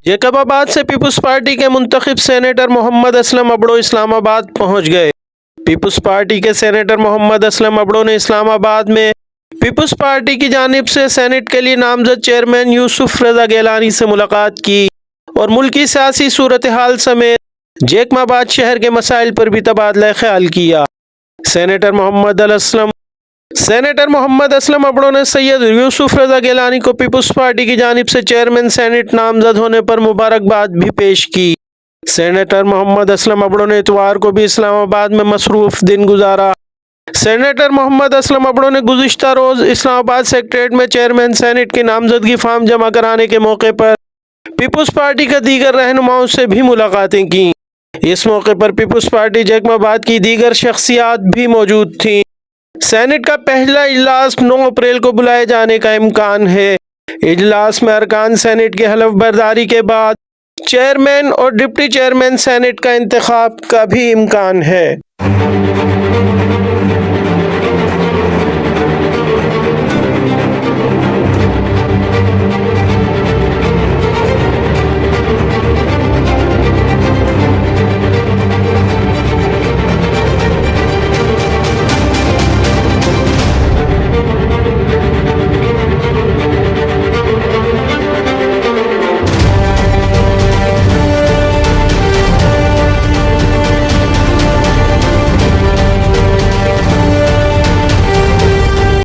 जैकबाबाद से people's party के मुंतखब सेनेटर मोहम्मद असलम अबड़ो इस्लामाबाद पहुंच गए। पीपुल्स पार्टी के सेनेटर मोहम्मद असलम अबड़ो ने इस्लामाबाद में पीपुल्स पार्टी की जानिब से सेनेट के लिए नामजद चेयरमैन यूसुफ रजा गिलानी से मुलाकात की और मुल्की सियासी सूरत हाल समेत जैकबाबाद शहर के मसाइल पर भी तबादला ख्याल किया। सेनेटर मोहम्मद असलम अबड़ो ने सैयद यूसुफ रजा गिलानी को पीपुल्स पार्टी की जानिब से चेयरमैन सेनेट नामजद होने पर मुबारकबाद भी पेश की। सेनेटर मोहम्मद असलम अबड़ो ने इतवार को भी इस्लामाबाद में मसरूफ दिन गुजारा। सेनेटर मोहम्मद असलम अबड़ो ने गुज़िश्ता रोज़ इस्लामाबाद सेक्रेटेरिएट में चेयरमैन सेनेट की नामजदगी फार्म जमा कराने के मौके पर पीपुल्स पार्टी के दीगर रहनुमाओं से भी मुलाकातें की। इस मौके पर पीपुल्स पार्टी जैकबाबाद की दीगर शख्सियात भी मौजूद थीं। सेनेट का पहला इजलास 9 अप्रैल को बुलाए जाने का इम्कान है। इजलास में अरकान सेनेट की हलफ बर्दारी के बाद चेयरमैन और डिप्टी चेयरमैन सेनेट का इंतखाब का भी इम्कान है।